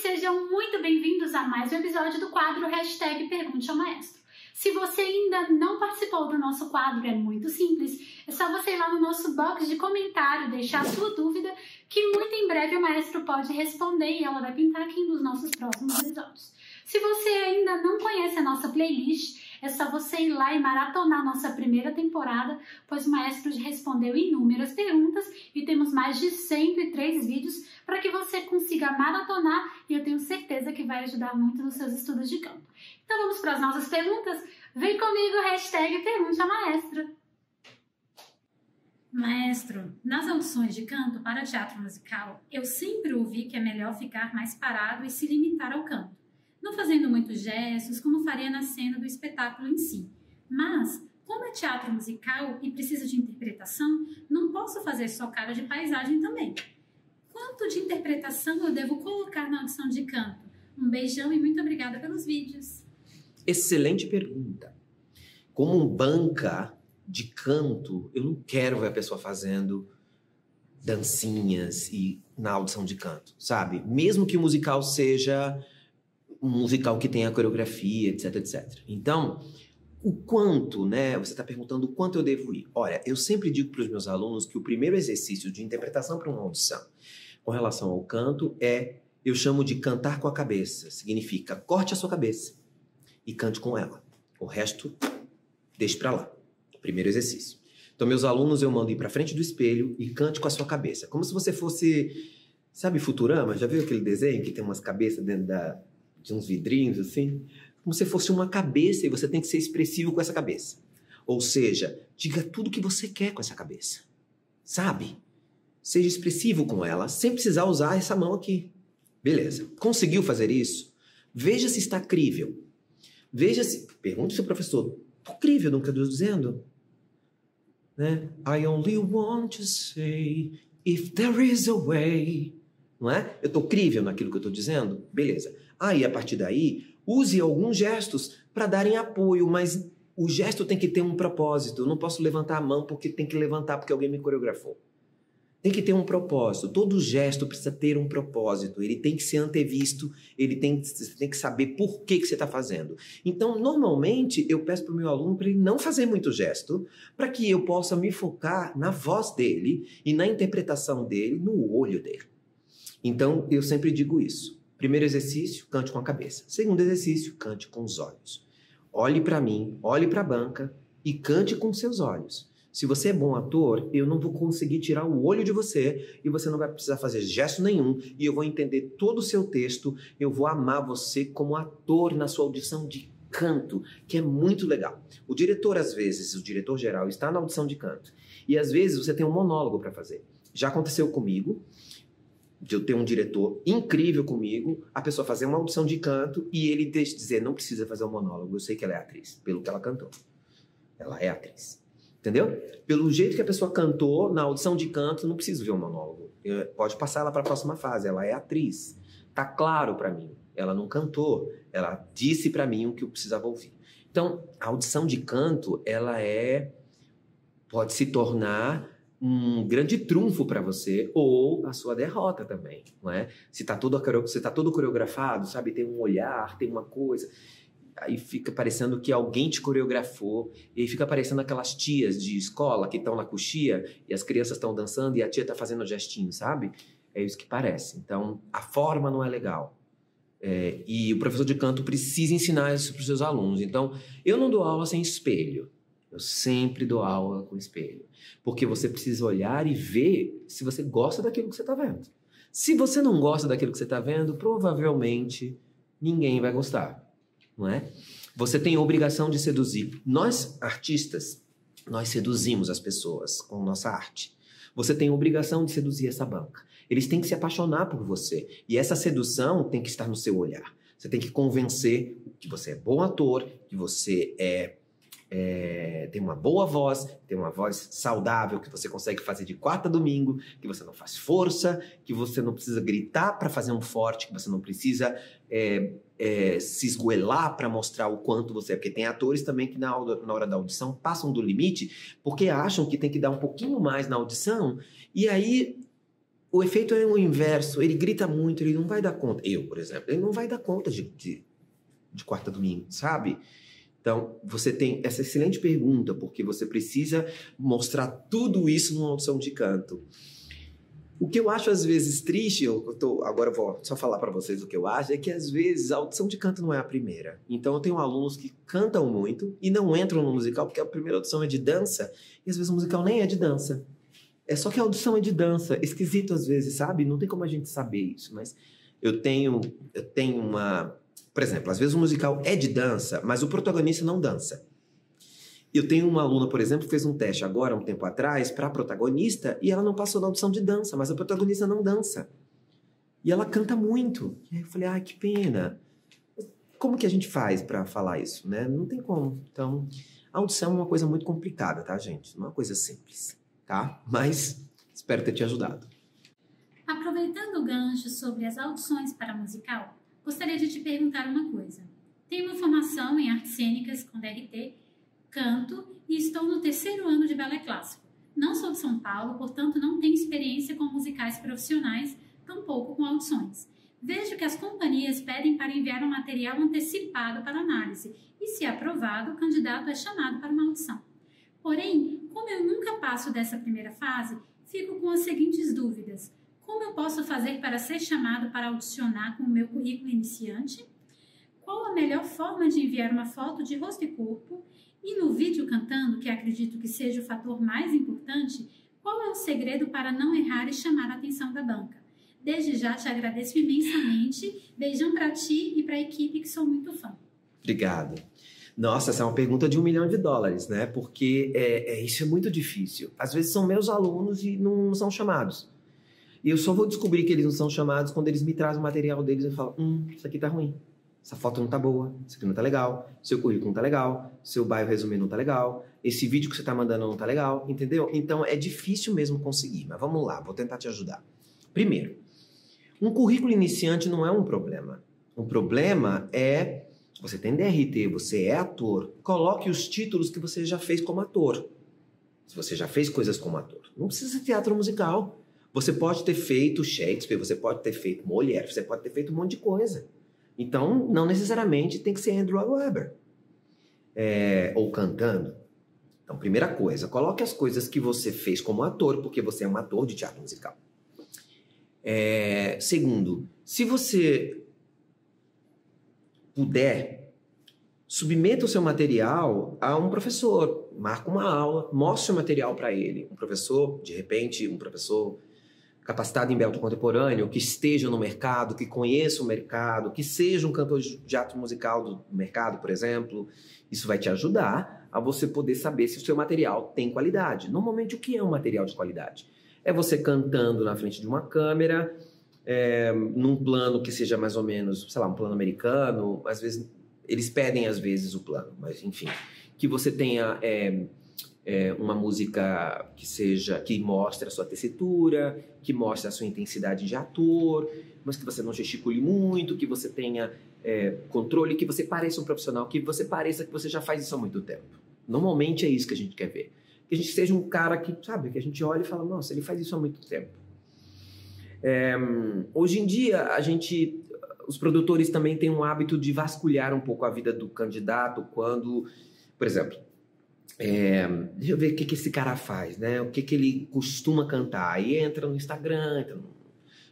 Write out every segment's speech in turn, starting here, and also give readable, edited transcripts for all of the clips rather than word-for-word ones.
sejam muito bem-vindos a mais um episódio do quadro Hashtag Pergunte ao Maestro. Se você ainda não participou do nosso quadro, é muito simples. É só você ir lá no nosso box de comentário, deixar a sua dúvida, que muito em breve o maestro pode responder e ela vai pintar aqui nos nossos próximos episódios. Se você ainda não conhece a nossa playlist, é só você ir lá e maratonar nossa primeira temporada, pois o maestro respondeu inúmeras perguntas e temos mais de 103 vídeos para que você consiga maratonar e eu tenho certeza que vai ajudar muito nos seus estudos de canto. Então vamos para as nossas perguntas? Vem comigo, hashtag Pergunte ao Maestro. Maestro, nas audições de canto para teatro musical, eu sempre ouvi que é melhor ficar mais parado e se limitar ao canto, não fazendo muitos gestos como faria na cena do espetáculo em si. Mas, como é teatro musical e precisa de interpretação, não posso fazer só cara de paisagem também. Quanto de interpretação eu devo colocar na audição de canto? Um beijão e muito obrigada pelos vídeos. Excelente pergunta. Como um banca de canto, eu não quero ver a pessoa fazendo dancinhas e na audição de canto, sabe? Mesmo que o musical seja um musical que tenha coreografia, etc, etc. Então, o quanto, né? Você está perguntando o quanto eu devo ir. Olha, eu sempre digo para os meus alunos que o primeiro exercício de interpretação para uma audição com relação ao canto eu chamo de cantar com a cabeça. Significa, corte a sua cabeça e cante com ela. O resto, deixe para lá. Primeiro exercício. Então, meus alunos, eu mando ir para frente do espelho e cante com a sua cabeça. Como se você fosse, sabe Futurama? Já viu aquele desenho que tem umas cabeças dentro de uns vidrinhos, assim? Como se fosse uma cabeça e você tem que ser expressivo com essa cabeça. Ou seja, diga tudo o que você quer com essa cabeça. Sabe? Seja expressivo com ela, sem precisar usar essa mão aqui. Beleza. Conseguiu fazer isso? Veja se está crível. Veja se... Pergunte ao seu professor. Tô crível no que eu estou dizendo? Né? I only want to say if there is a way. Não é? Eu tô crível naquilo que eu estou dizendo? Beleza. Aí, a partir daí, use alguns gestos para darem apoio, mas o gesto tem que ter um propósito. Eu não posso levantar a mão porque tem que levantar porque alguém me coreografou. Tem que ter um propósito. Todo gesto precisa ter um propósito. Ele tem que ser antevisto, você tem que saber por que você está fazendo. Então, normalmente, eu peço para o meu aluno para ele não fazer muito gesto, para que eu possa me focar na voz dele e na interpretação dele, no olho dele. Então, eu sempre digo isso. Primeiro exercício, cante com a cabeça. Segundo exercício, cante com os olhos. Olhe para mim, olhe para a banca e cante com seus olhos. Se você é bom ator, eu não vou conseguir tirar o olho de você e você não vai precisar fazer gesto nenhum e eu vou entender todo o seu texto, eu vou amar você como ator na sua audição de canto, que é muito legal. O diretor, às vezes, o diretor geral está na audição de canto e às vezes você tem um monólogo para fazer. Já aconteceu comigo, de eu ter um diretor incrível comigo, a pessoa fazer uma audição de canto e ele dizer, não precisa fazer um monólogo, eu sei que ela é atriz, pelo que ela cantou. Ela é atriz. Entendeu? Pelo jeito que a pessoa cantou na audição de canto, não preciso ver um monólogo. Pode passar ela para a próxima fase. Ela é atriz. Tá claro para mim. Ela não cantou. Ela disse para mim o que eu precisava ouvir. Então, a audição de canto, pode se tornar um grande trunfo para você ou a sua derrota também, não é? Se tá todo coreografado, sabe? Tem um olhar, tem uma coisa... Aí fica parecendo que alguém te coreografou, e aí fica parecendo aquelas tias de escola que estão na coxia e as crianças estão dançando e a tia está fazendo gestinho, sabe? É isso que parece. Então, a forma não é legal. E o professor de canto precisa ensinar isso para os seus alunos. Então, eu não dou aula sem espelho. Eu sempre dou aula com espelho. Porque você precisa olhar e ver se você gosta daquilo que você está vendo. Se você não gosta daquilo que você está vendo, provavelmente ninguém vai gostar. Não é? Você tem a obrigação de seduzir. Nós, artistas, nós seduzimos as pessoas com nossa arte. Você tem a obrigação de seduzir essa banca. Eles têm que se apaixonar por você. E essa sedução tem que estar no seu olhar. Você tem que convencer que você é bom ator, que você tem uma boa voz, tem uma voz saudável, que você consegue fazer de quarta a domingo, que você não faz força, que você não precisa gritar para fazer um forte, que você não precisa se esgoelar para mostrar o quanto você é. Porque tem atores também que na hora da audição passam do limite porque acham que tem que dar um pouquinho mais na audição e aí o efeito é o inverso. Ele grita muito, ele não vai dar conta. Eu, por exemplo, ele não vai dar conta de quarta a domingo, sabe? Então, você tem essa excelente pergunta, porque você precisa mostrar tudo isso numa audição de canto. O que eu acho às vezes triste, agora eu vou só falar para vocês o que eu acho, é que às vezes a audição de canto não é a primeira. Então eu tenho alunos que cantam muito e não entram no musical porque a primeira audição é de dança e às vezes o musical nem é de dança. É só que a audição é de dança. Esquisito às vezes, sabe? Não tem como a gente saber isso, mas eu tenho uma... Por exemplo, às vezes o musical é de dança, mas o protagonista não dança. Eu tenho uma aluna, por exemplo, que fez um teste agora, um tempo atrás, para a protagonista, e ela não passou na audição de dança, mas a protagonista não dança. E ela canta muito. E aí eu falei, que pena. Como que a gente faz para falar isso, né? Não tem como. Então, a audição é uma coisa muito complicada, tá, gente? Não é uma coisa simples, tá? Mas espero ter te ajudado. Aproveitando o gancho sobre as audições para musical, gostaria de te perguntar uma coisa. Tenho uma formação em artes cênicas com DRT, canto e estou no 3º ano de balé clássico. Não sou de São Paulo, portanto não tenho experiência com musicais profissionais, tampouco com audições. Vejo que as companhias pedem para enviar um material antecipado para análise e, se aprovado, o candidato é chamado para uma audição. Porém, como eu nunca passo dessa primeira fase, fico com as seguintes dúvidas. Como eu posso fazer para ser chamado para audicionar com o meu currículo iniciante? Qual a melhor forma de enviar uma foto de rosto e corpo? E no vídeo cantando, que acredito que seja o fator mais importante, qual é o segredo para não errar e chamar a atenção da banca? Desde já te agradeço imensamente. Beijão para ti e para a equipe, que sou muito fã. Obrigado. Nossa, essa é uma pergunta de $1 milhão, né? Porque isso é muito difícil. Às vezes são meus alunos e não são chamados. E eu só vou descobrir que eles não são chamados quando eles me trazem o material deles e falam, isso aqui tá ruim. Essa foto não tá boa, isso aqui não tá legal, seu currículo não tá legal, seu bio resume não tá legal, esse vídeo que você tá mandando não tá legal, entendeu? Então é difícil mesmo conseguir, mas vamos lá, vou tentar te ajudar. Primeiro, um currículo iniciante não é um problema. Um problema é, você tem DRT, você é ator, coloque os títulos que você já fez como ator. Se você já fez coisas como ator, não precisa ser teatro musical. Você pode ter feito Shakespeare, você pode ter feito Molière, você pode ter feito um monte de coisa. Então, não necessariamente tem que ser Andrew Lloyd Webber. Ou cantando. Então, primeira coisa, coloque as coisas que você fez como ator, porque você é um ator de teatro musical. Segundo, se você puder, submeta o seu material a um professor. Marca uma aula, mostre o material para ele. Um professor, de repente, um professor capacitado em belto contemporâneo, que esteja no mercado, que conheça o mercado, que seja um cantor de teatro musical do mercado, por exemplo. Isso vai te ajudar a você poder saber se o seu material tem qualidade. Normalmente, o que é um material de qualidade? É você cantando na frente de uma câmera, num plano que seja mais ou menos, sei lá, um plano americano. Às vezes, eles pedem às vezes o plano, mas enfim. Que você tenha uma música que mostre a sua tessitura, que mostre a sua intensidade de ator, mas que você não gesticule muito, que você tenha controle, que você pareça um profissional, que você pareça que você já faz isso há muito tempo. Normalmente é isso que a gente quer ver. Que a gente seja um cara que, sabe, que a gente olha e fala, nossa, ele faz isso há muito tempo. Hoje em dia, os produtores também têm um hábito de vasculhar um pouco a vida do candidato quando, por exemplo, deixa eu ver o que esse cara faz, né? O que ele costuma cantar. Aí entra no Instagram, entra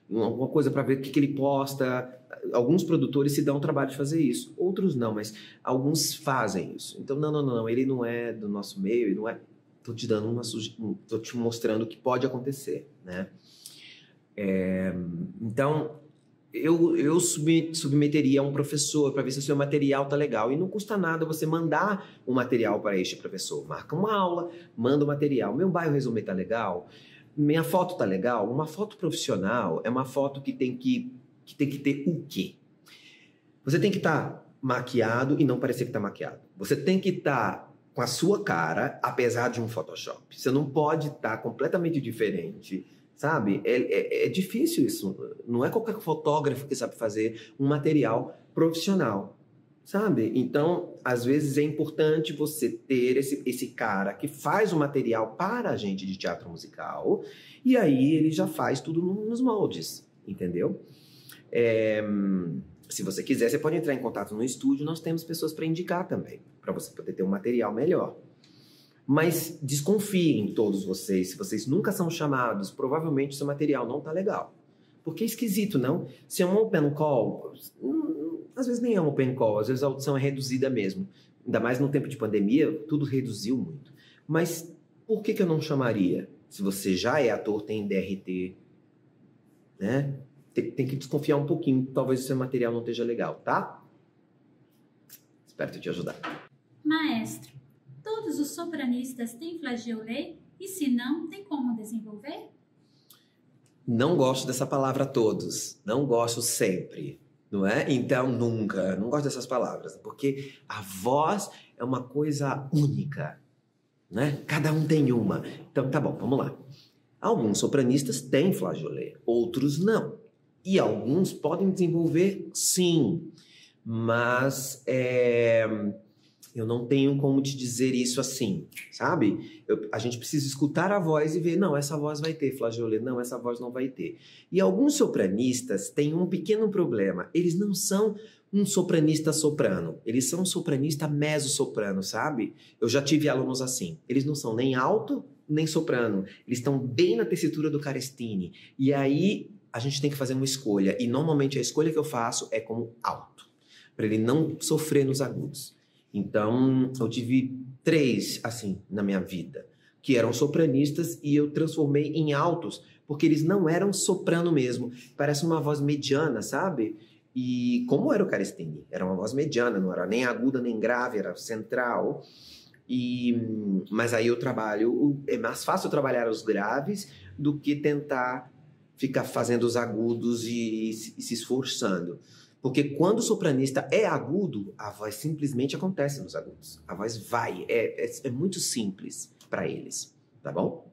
em alguma coisa para ver o que ele posta. Alguns produtores se dão o trabalho de fazer isso, outros não, mas alguns fazem isso. Então, não, ele não é do nosso meio, ele não é. Tô te mostrando o que pode acontecer, né? Então, eu submeteria a um professor para ver se o seu material tá legal. E não custa nada você mandar um material para este professor. Marca uma aula, manda o material. Meu bio resume tá legal? Minha foto tá legal? Uma foto profissional é uma foto que tem que ter o quê? Você tem que estar maquiado e não parecer que tá maquiado. Você tem que estar com a sua cara, apesar de um Photoshop. Você não pode estar completamente diferente. Sabe? É difícil isso. Não é qualquer fotógrafo que sabe fazer um material profissional. sabe? Então, às vezes é importante você ter esse cara que faz o material para a gente de teatro musical, e aí ele já faz tudo nos moldes, entendeu? Se você quiser, você pode entrar em contato no estúdio, nós temos pessoas para indicar também, para você poder ter um material melhor. Mas desconfiem todos vocês, se vocês nunca são chamados, provavelmente o seu material não tá legal. Porque é esquisito, não? Se é um open call, às vezes nem é um open call, às vezes a audição é reduzida mesmo. Ainda mais no tempo de pandemia, tudo reduziu muito. Mas por que eu não chamaria? Se você já é ator, tem DRT, né? Tem que desconfiar um pouquinho, talvez o seu material não esteja legal, tá? Espero te ajudar. Maestro, todos os sopranistas têm flageolet? E se não, tem como desenvolver? Não gosto dessa palavra todos. Não gosto sempre, não é? Então, nunca. Não gosto dessas palavras. Porque a voz é uma coisa única, né? Cada um tem uma. Então, tá bom, vamos lá. Alguns sopranistas têm flageolet, outros não. E alguns podem desenvolver, sim. Mas eu não tenho como te dizer isso assim, sabe? A gente precisa escutar a voz e ver, não, essa voz vai ter flageolet, não, essa voz não vai ter. E alguns sopranistas têm um pequeno problema. Eles não são um sopranista soprano, eles são um sopranista mezzo-soprano, sabe? Eu já tive alunos assim. Eles não são nem alto, nem soprano. Eles estão bem na tessitura do Carestini. E aí a gente tem que fazer uma escolha. E normalmente a escolha que eu faço é como alto, para ele não sofrer nos agudos. Então, eu tive 3, assim, na minha vida, que eram sopranistas e eu transformei em altos, porque eles não eram soprano mesmo. Parece uma voz mediana, sabe? E como era o Carestini? Era uma voz mediana, não era nem aguda nem grave, era central. Mas aí eu trabalho... É mais fácil trabalhar os graves do que tentar ficar fazendo os agudos e se esforçando. Porque quando o sopranista é agudo, a voz simplesmente acontece nos agudos. A voz vai. É muito simples para eles. Tá bom?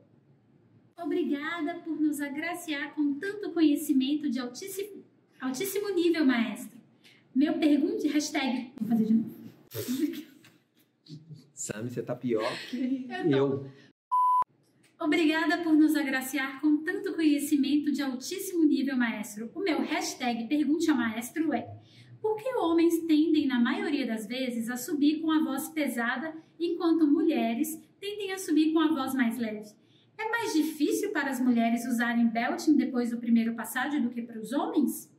Obrigada por nos agraciar com tanto conhecimento de altíssimo nível, maestro. Meu pergunte, hashtag... Vou fazer de novo. Sami, você tá pior que eu. Obrigada por nos agraciar com tanto conhecimento de altíssimo nível, maestro. O meu hashtag Pergunte ao Maestro é: por que homens tendem, na maioria das vezes, a subir com a voz pesada, enquanto mulheres tendem a subir com a voz mais leve? É mais difícil para as mulheres usarem belting depois do primeiro passagem do que para os homens?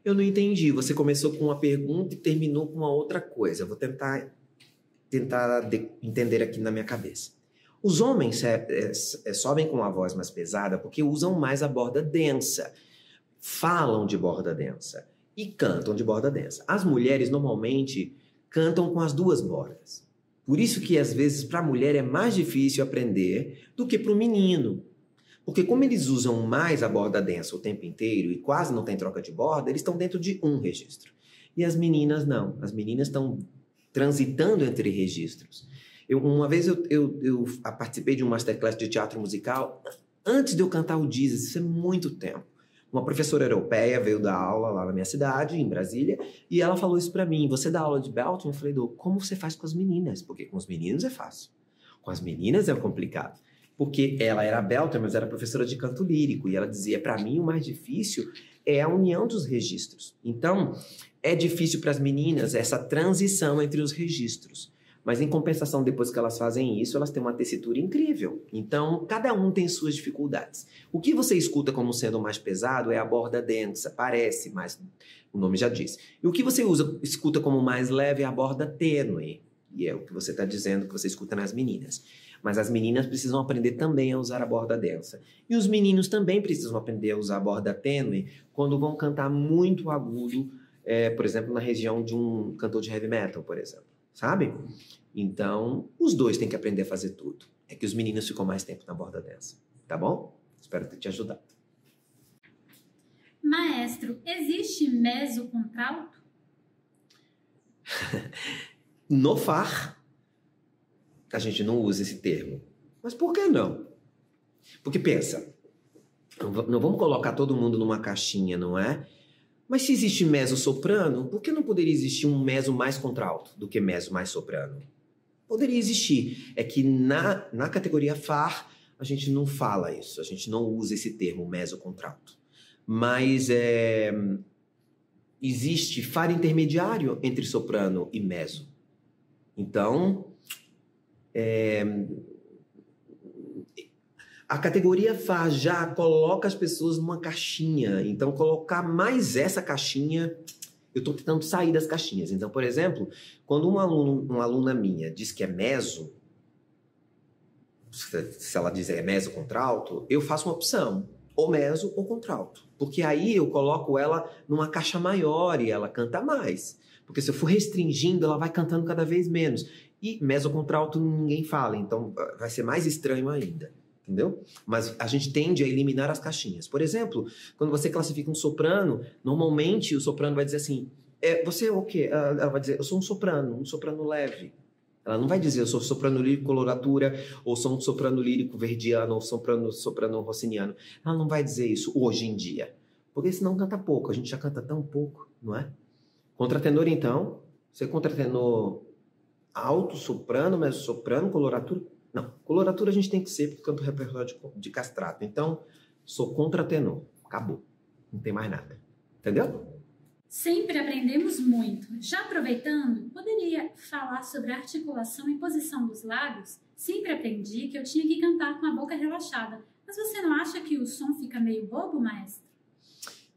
Eu não entendi. Você começou com uma pergunta e terminou com uma outra coisa. Eu vou tentar entender aqui na minha cabeça. Os homens sobem com a voz mais pesada porque usam mais a borda densa, falam de borda densa e cantam de borda densa. As mulheres normalmente cantam com as duas bordas. Por isso que às vezes para a mulher é mais difícil aprender do que para o menino. Porque como eles usam mais a borda densa o tempo inteiro e quase não tem troca de borda, eles estão dentro de um registro. E as meninas não. As meninas estão transitando entre registros. Uma vez eu participei de um masterclass de teatro musical antes de eu cantar o Jesus, isso é muito tempo. Uma professora europeia veio dar aula lá na minha cidade, em Brasília, e ela falou isso pra mim: você dá aula de belting? Eu falei: como você faz com as meninas? Porque com os meninos é fácil. Com as meninas é complicado. Porque ela era belter, mas era professora de canto lírico, e ela dizia: pra mim o mais difícil é a união dos registros. Então, é difícil para as meninas essa transição entre os registros. Mas, em compensação, depois que elas fazem isso, elas têm uma tessitura incrível. Então, cada um tem suas dificuldades. O que você escuta como sendo mais pesado é a borda densa, parece, mas o nome já diz. E o que você escuta como mais leve é a borda tênue. E é o que você está dizendo que você escuta nas meninas. Mas as meninas precisam aprender também a usar a borda densa. E os meninos também precisam aprender a usar a borda tênue quando vão cantar muito agudo, por exemplo, na região de um cantor de heavy metal, por exemplo. Sabe? Então, os dois têm que aprender a fazer tudo. É que os meninos ficam mais tempo na borda densa. Tá bom? Espero ter te ajudado. Maestro, existe mesocontralto? No far, a gente não usa esse termo. Mas por que não? Porque pensa, não vamos colocar todo mundo numa caixinha, não é? Mas se existe mezzo-soprano, por que não poderia existir um mezzo mais contralto do que mezzo mais soprano? Poderia existir. É que na categoria FAR, a gente não fala isso. A gente não usa esse termo mezzo-contralto. Mas existe FAR intermediário entre soprano e mezzo. Então, a categoria FAR já coloca as pessoas numa caixinha. Então, colocar mais essa caixinha, eu estou tentando sair das caixinhas. Então, por exemplo, quando uma aluna minha diz que é mezzo, se ela dizer mezzo contralto, eu faço uma opção, ou mezzo ou contralto. Porque aí eu coloco ela numa caixa maior e ela canta mais. Porque se eu for restringindo, ela vai cantando cada vez menos. E mezzo contralto ninguém fala, então vai ser mais estranho ainda. Entendeu? Mas a gente tende a eliminar as caixinhas. Por exemplo, quando você classifica um soprano, normalmente o soprano vai dizer assim, você é o quê? Ela vai dizer, eu sou um soprano leve. Ela não vai dizer, eu sou soprano lírico coloratura, ou sou um soprano lírico verdiano, ou soprano rossiniano. Ela não vai dizer isso hoje em dia. Porque senão canta pouco. A gente já canta tão pouco, não é? Contratenor, então, você é contratenor alto, soprano, mezzo-soprano, coloratura. Não, coloratura a gente tem que ser porque canto repertório de castrato. Então, sou contratenor. Acabou. Não tem mais nada. Entendeu? Sempre aprendemos muito. Já aproveitando, poderia falar sobre a articulação e posição dos lábios? Sempre aprendi que eu tinha que cantar com a boca relaxada. Mas você não acha que o som fica meio bobo, maestro?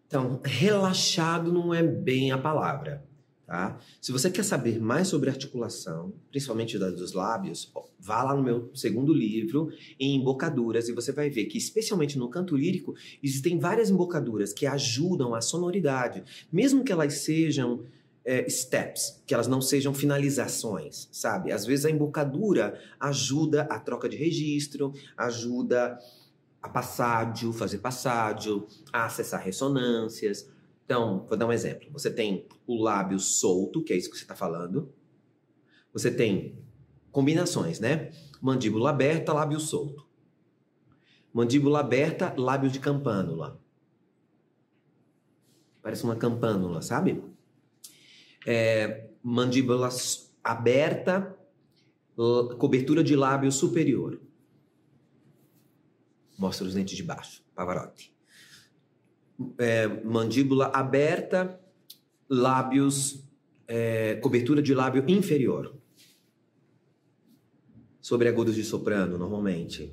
Então, relaxado não é bem a palavra. Tá? Se você quer saber mais sobre articulação, principalmente dos lábios, vá lá no meu segundo livro, em embocaduras, e você vai ver que, especialmente no canto lírico, existem várias embocaduras que ajudam a sonoridade, mesmo que elas sejam steps, que elas não sejam finalizações, sabe? Às vezes a embocadura ajuda a troca de registro, ajuda a passádio, fazer passádio, a acessar ressonâncias. Então, vou dar um exemplo. Você tem o lábio solto, que é isso que você está falando. Você tem combinações, né? Mandíbula aberta, lábio solto. Mandíbula aberta, lábio de campânula. Parece uma campânula, sabe? Mandíbula aberta, cobertura de lábio superior. Mostra os dentes de baixo, Pavarotti. Mandíbula aberta, lábios, cobertura de lábio inferior. Sobreagudos de soprano, normalmente.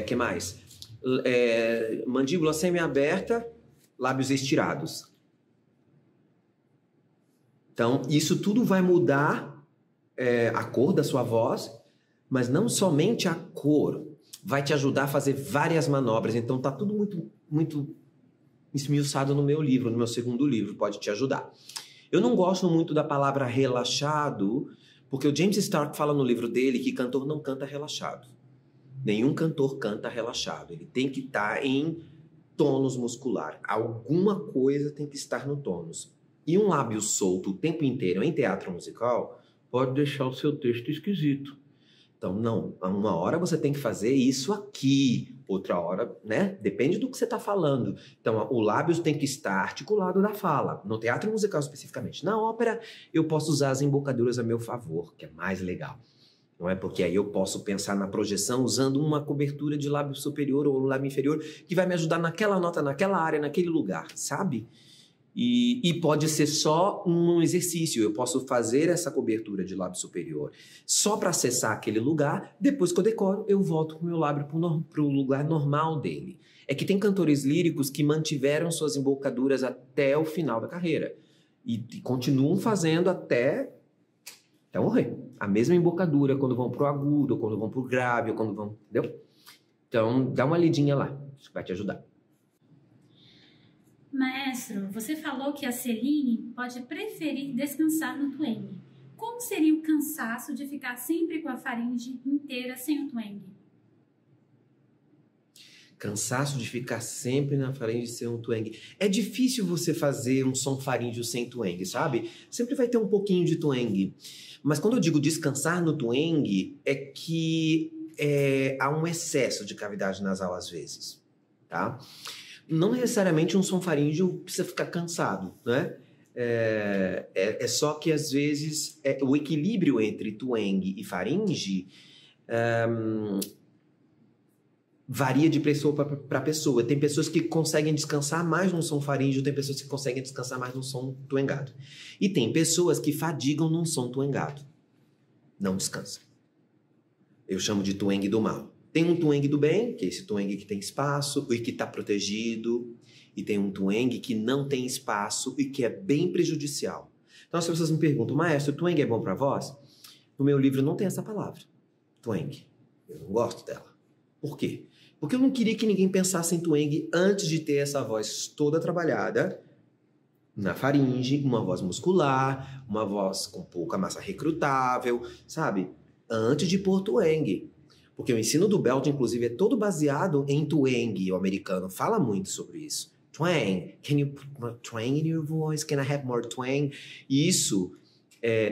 Que mais? Mandíbula semi-aberta, lábios estirados. Então, isso tudo vai mudar a cor da sua voz, mas não somente a cor. Vai te ajudar a fazer várias manobras. Então, tá tudo muito esmiuçado no meu livro, no meu segundo livro, pode te ajudar. Eu não gosto muito da palavra relaxado, porque o James Stark fala no livro dele que cantor não canta relaxado. Nenhum cantor canta relaxado. Ele tem que estar em tônus muscular. Alguma coisa tem que estar no tônus. E um lábio solto o tempo inteiro em teatro musical pode deixar o seu texto esquisito. Então, não, uma hora você tem que fazer isso aqui, outra hora, né? Depende do que você está falando. Então, o lábio tem que estar articulado da fala. No teatro musical, especificamente. Na ópera, eu posso usar as embocaduras a meu favor, que é mais legal. Não é? Porque aí eu posso pensar na projeção usando uma cobertura de lábio superior ou lábio inferior que vai me ajudar naquela nota, naquela área, naquele lugar, sabe? E pode ser só um exercício. Eu posso fazer essa cobertura de lábio superior só para acessar aquele lugar. Depois que eu decoro, eu volto com o meu lábio para o lugar normal dele. É que tem cantores líricos que mantiveram suas embocaduras até o final da carreira. E continuam fazendo até morrer. A mesma embocadura quando vão pro agudo, quando vão pro grave, quando vão... Entendeu? Então, dá uma lidinha lá. Isso vai te ajudar. Maestro, você falou que a Celine pode preferir descansar no twang. Como seria o cansaço de ficar sempre com a faringe inteira sem o twang? Cansaço de ficar sempre na faringe sem um twang. É difícil você fazer um som faríngeo sem twang, sabe? Sempre vai ter um pouquinho de twang. Mas quando eu digo descansar no twang, é que há um excesso de cavidade nasal às vezes, tá? não necessariamente um som faríngeo precisa ficar cansado, né? É só que, às vezes, o equilíbrio entre twang e faringe varia de pessoa para pessoa. Tem pessoas que conseguem descansar mais num som faríngeo, tem pessoas que conseguem descansar mais num som twangado. E tem pessoas que fadigam num som twangado. Não descansam. Eu chamo de twang do mal. Tem um twang do bem, que é esse twang que tem espaço e que está protegido. E tem um twang que não tem espaço e que é bem prejudicial. Então as pessoas me perguntam, maestro, twang é bom para voz? No meu livro não tem essa palavra, twang. Eu não gosto dela. Por quê? Porque eu não queria que ninguém pensasse em twang antes de ter essa voz toda trabalhada na faringe, uma voz muscular, uma voz com pouca massa recrutável, sabe? Antes de pôr twang. Porque o ensino do Belting, inclusive, é todo baseado em twang. O americano fala muito sobre isso. Twang. Can you put more twang in your voice? Can I have more twang? E isso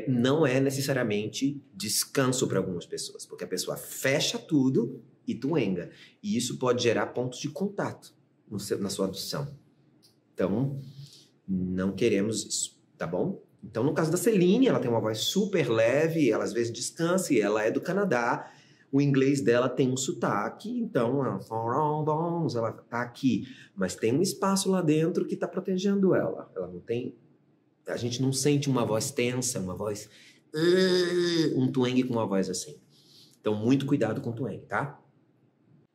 não é necessariamente descanso para algumas pessoas. Porque a pessoa fecha tudo e twanga. E isso pode gerar pontos de contato na sua audição. Então, não queremos isso, tá bom? Então, no caso da Celine, ela tem uma voz super leve, ela às vezes descansa e ela é do Canadá. O inglês dela tem um sotaque, então ela tá aqui. Mas tem um espaço lá dentro que tá protegendo ela. Ela não tem... A gente não sente uma voz tensa, uma voz... um twang com uma voz assim. Então, muito cuidado com o twang, tá?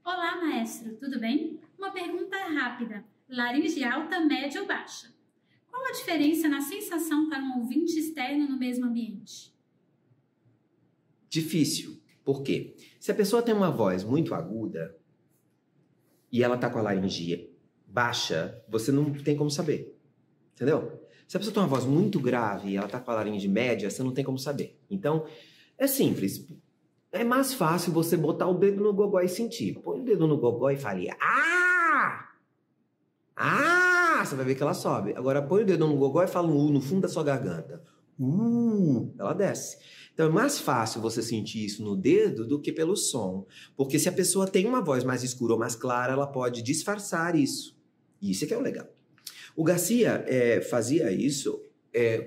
Olá, maestro, tudo bem? Uma pergunta rápida. Laringe alta, média ou baixa? Qual a diferença na sensação para um ouvinte externo no mesmo ambiente? Difícil. Por quê? Se a pessoa tem uma voz muito aguda e ela tá com a laringe baixa, você não tem como saber. Entendeu? Se a pessoa tem uma voz muito grave e ela tá com a laringe média, você não tem como saber. Então, é simples. É mais fácil você botar o dedo no gogó e sentir. Põe o dedo no gogó e fale ah! Ah! Você vai ver que ela sobe. Agora, põe o dedo no gogó e fala um no fundo da sua garganta. Ela desce. Então é mais fácil você sentir isso no dedo do que pelo som. Porque se a pessoa tem uma voz mais escura ou mais clara, ela pode disfarçar isso. E isso é que é o legal. O Garcia fazia isso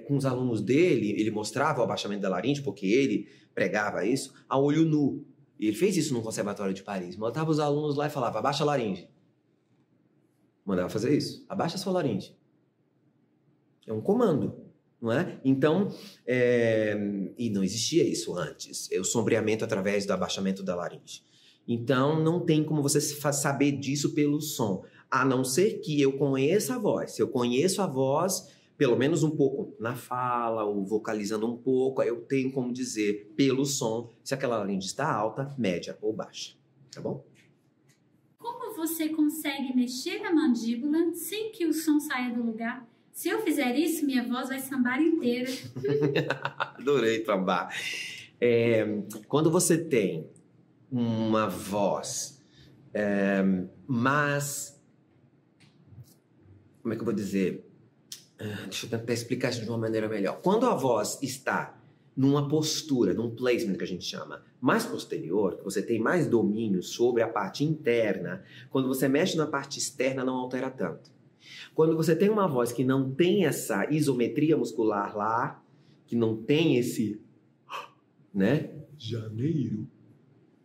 com os alunos dele, ele mostrava o abaixamento da laringe, porque ele pregava isso, a olho nu. E ele fez isso no Conservatório de Paris. Botava os alunos lá e falava, abaixa a laringe. Mandava fazer isso. Abaixa a sua laringe. É um comando. Não é? Então, e não existia isso antes, o sombreamento através do abaixamento da laringe. Então, não tem como você saber disso pelo som, a não ser que eu conheça a voz. Se eu conheço a voz, pelo menos um pouco na fala, ou vocalizando um pouco, aí eu tenho como dizer pelo som se aquela laringe está alta, média ou baixa. Tá bom? Como você consegue mexer a mandíbula sem que o som saia do lugar? Se eu fizer isso, minha voz vai sambar inteira. Adorei sambar. Quando você tem uma voz mais... Como é que eu vou dizer? Deixa eu tentar explicar isso de uma maneira melhor. Quando a voz está numa postura, num placement que a gente chama, mais posterior, que você tem mais domínio sobre a parte interna, quando você mexe na parte externa, não altera tanto. Quando você tem uma voz que não tem essa isometria muscular lá, que não tem esse, né, janeiro,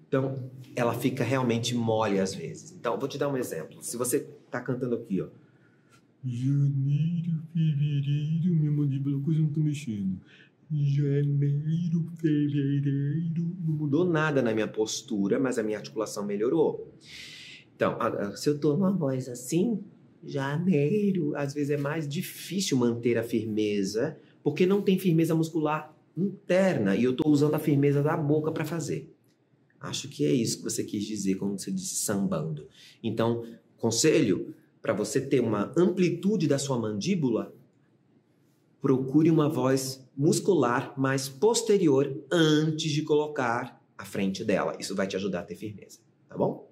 então ela fica realmente mole às vezes. Então, vou te dar um exemplo. Se você tá cantando aqui, ó, janeiro, fevereiro, minha mandíbula quase não tá mexendo. Janeiro, fevereiro, não mudou nada na minha postura, mas a minha articulação melhorou. Então, se eu tô numa voz assim, janeiro, às vezes é mais difícil manter a firmeza, porque não tem firmeza muscular interna e eu estou usando a firmeza da boca para fazer. Acho que é isso que você quis dizer quando você disse sambando. Então, conselho, para você ter uma amplitude da sua mandíbula, procure uma voz muscular mais posterior antes de colocar à frente dela. Isso vai te ajudar a ter firmeza, tá bom?